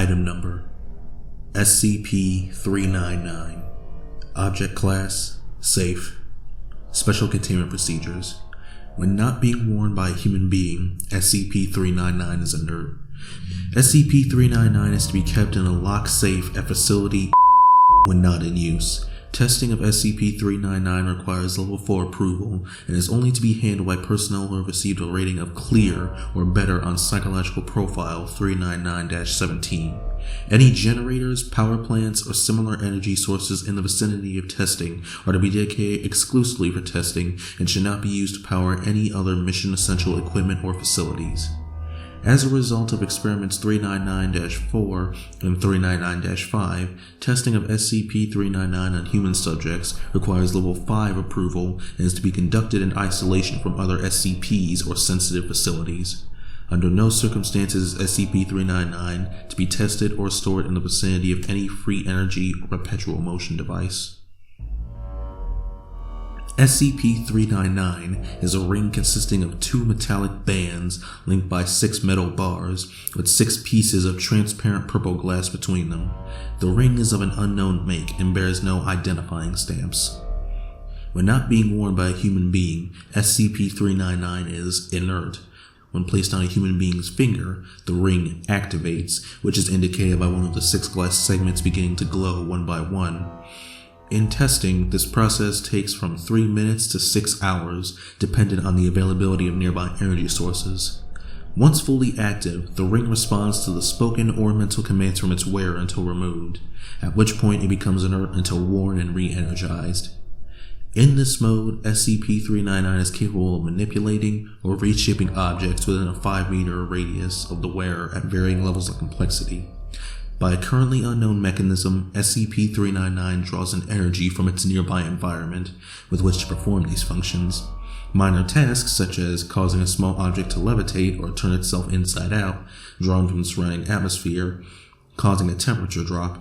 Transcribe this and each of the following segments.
Item Number SCP-399. Object Class Safe. Special Containment Procedures. When not being worn by a human being, SCP-399 is inert. SCP-399 is to be kept in a locked safe at facility when not in use. Testing of SCP-399 requires Level 4 approval and is only to be handled by personnel who have received a rating of Clear or better on Psychological Profile 399-17. Any generators, power plants, or similar energy sources in the vicinity of testing are to be dedicated exclusively for testing and should not be used to power any other mission-essential equipment or facilities. As a result of Experiments 399-4 and 399-5, testing of SCP-399 on human subjects requires Level 5 approval and is to be conducted in isolation from other SCPs or sensitive facilities. Under no circumstances is SCP-399 to be tested or stored in the vicinity of any free energy or perpetual motion device. SCP-399 is a ring consisting of 2 metallic bands linked by 6 metal bars, with 6 pieces of transparent purple glass between them. The ring is of an unknown make and bears no identifying stamps. When not being worn by a human being, SCP-399 is inert. When placed on a human being's finger, the ring activates, which is indicated by one of the 6 glass segments beginning to glow one by one. In testing, this process takes from 3 minutes to 6 hours, dependent on the availability of nearby energy sources. Once fully active, the ring responds to the spoken or mental commands from its wearer until removed, at which point it becomes inert until worn and re-energized. In this mode, SCP-399 is capable of manipulating or reshaping objects within a 5-meter radius of the wearer at varying levels of complexity. By a currently unknown mechanism, SCP-399 draws in energy from its nearby environment with which to perform these functions. Minor tasks, such as causing a small object to levitate or turn itself inside out, drawn from the surrounding atmosphere, causing a temperature drop.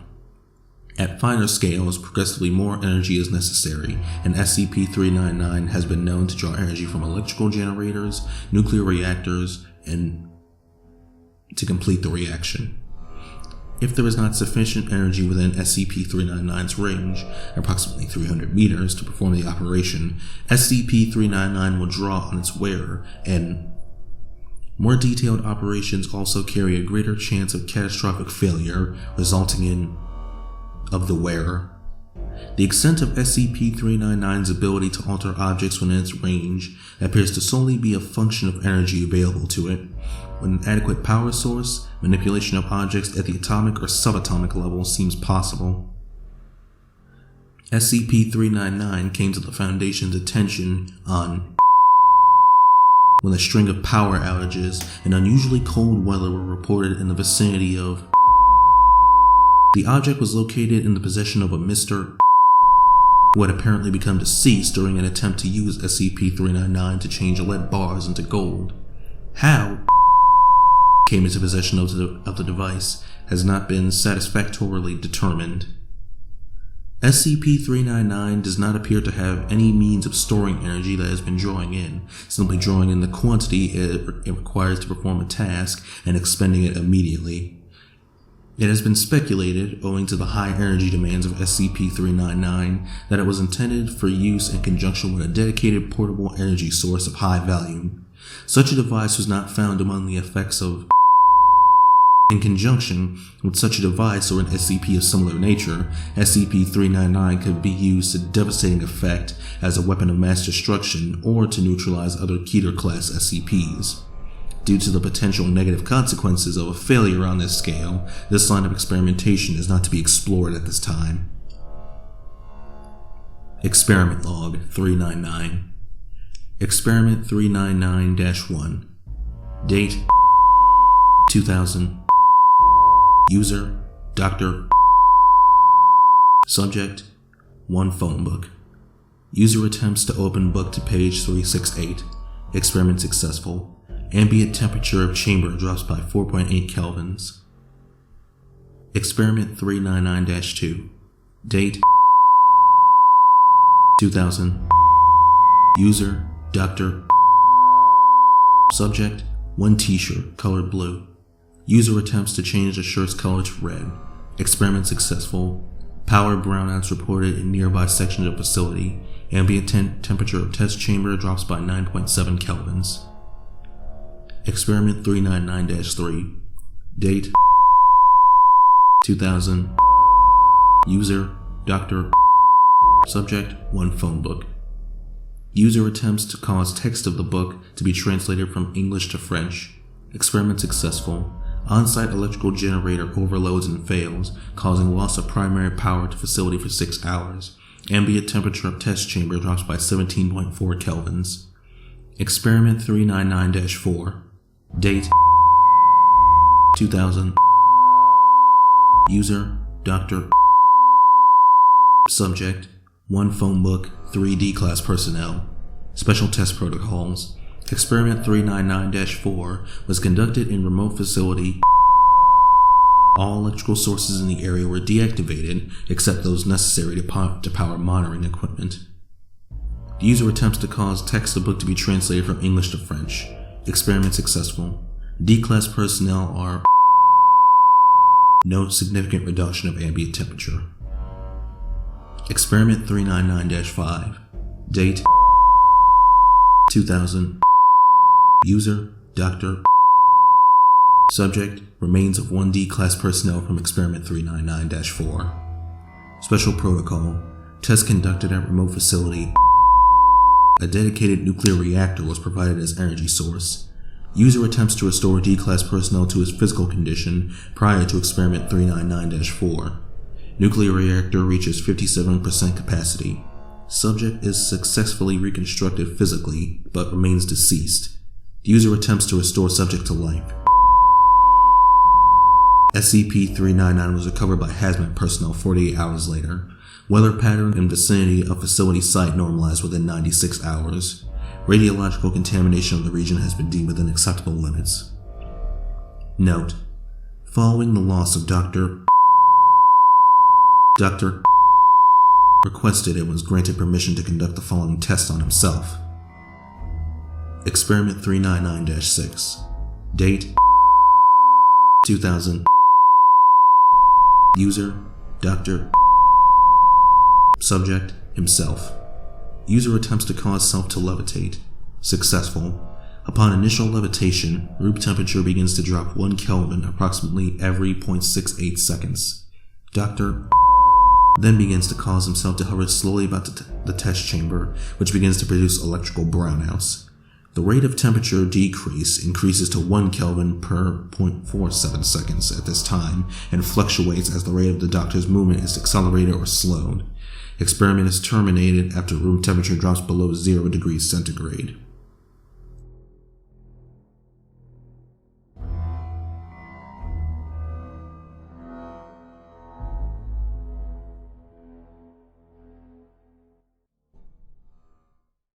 At finer scales, progressively more energy is necessary, and SCP-399 has been known to draw energy from electrical generators, nuclear reactors, and to complete the reaction. If there is not sufficient energy within SCP-399's range, approximately 300 meters, to perform the operation, SCP-399 will draw on its wearer, and more detailed operations also carry a greater chance of catastrophic failure, resulting in of the wearer. The extent of SCP-399's ability to alter objects within its range appears to solely be a function of energy available to it. With an adequate power source, manipulation of objects at the atomic or subatomic level seems possible. SCP-399 came to the Foundation's attention on when a string of power outages and unusually cold weather were reported in the vicinity of. The object was located in the possession of a Mr. who had apparently become deceased during an attempt to use SCP-399 to change lead bars into gold. How came into possession of the device has not been satisfactorily determined. SCP-399 does not appear to have any means of storing energy that has been drawing in, simply drawing in the quantity it requires to perform a task and expending it immediately. It has been speculated, owing to the high energy demands of SCP-399, that it was intended for use in conjunction with a dedicated portable energy source of high value. Such a device was not found among the effects of. In conjunction with such a device or an SCP of similar nature, SCP-399 could be used to devastating effect as a weapon of mass destruction or to neutralize other Keter-class SCPs. Due to the potential negative consequences of a failure on this scale, this line of experimentation is not to be explored at this time. Experiment Log 399. Experiment 399-1. Date 2000. User Dr. Subject 1 phone book. User attempts to open book to page 368. Experiment successful. Ambient temperature of chamber drops by 4.8 kelvins. Experiment 399-2. Date 2000. User Dr. Subject 1 t-shirt colored blue. User attempts to change the shirt's color to red. Experiment successful. Power brownouts reported in nearby sections of facility. Ambient temperature of test chamber drops by 9.7 kelvins. Experiment 399-3. Date 2000. User Dr. Subject 1 phone book. User attempts to cause text of the book to be translated from English to French. Experiment successful. On-site electrical generator overloads and fails, causing loss of primary power to facility for 6 hours. Ambient temperature of test chamber drops by 17.4 kelvins. Experiment 399-4. Date 2000. User Dr. Subject 1 phone book, 3 D-class personnel. Special test protocols. Experiment 399-4 was conducted in remote facility. All electrical sources in the area were deactivated except those necessary to power monitoring equipment. The user attempts to cause text of the book to be translated from English to French. Experiment successful. D-class personnel are no significant reduction of ambient temperature. Experiment 399-5. Date 2000. User Dr. Subject remains of 1D class personnel from Experiment 399-4. Special protocol. Test conducted at remote facility. A dedicated nuclear reactor was provided as energy source. User attempts to restore D-class personnel to his physical condition prior to Experiment 399-4. Nuclear reactor reaches 57% capacity. Subject is successfully reconstructed physically, but remains deceased. The user attempts to restore subject to life. SCP-399 was recovered by hazmat personnel 48 hours later. Weather pattern in vicinity of facility site normalized within 96 hours. Radiological contamination of the region has been deemed within acceptable limits. Note: following the loss of Dr. requested and was granted permission to conduct the following tests on himself. Experiment 399-6. Date 2000. User Dr. Subject himself. User attempts to cause self to levitate. Successful. Upon initial levitation, room temperature begins to drop 1 Kelvin approximately every 0.68 seconds. Dr. then begins to cause himself to hover slowly about the test chamber, which begins to produce electrical brownouts. The rate of temperature decrease increases to 1 Kelvin per 0.47 seconds at this time and fluctuates as the rate of the doctor's movement is accelerated or slowed. Experiment is terminated after room temperature drops below 0 degrees centigrade.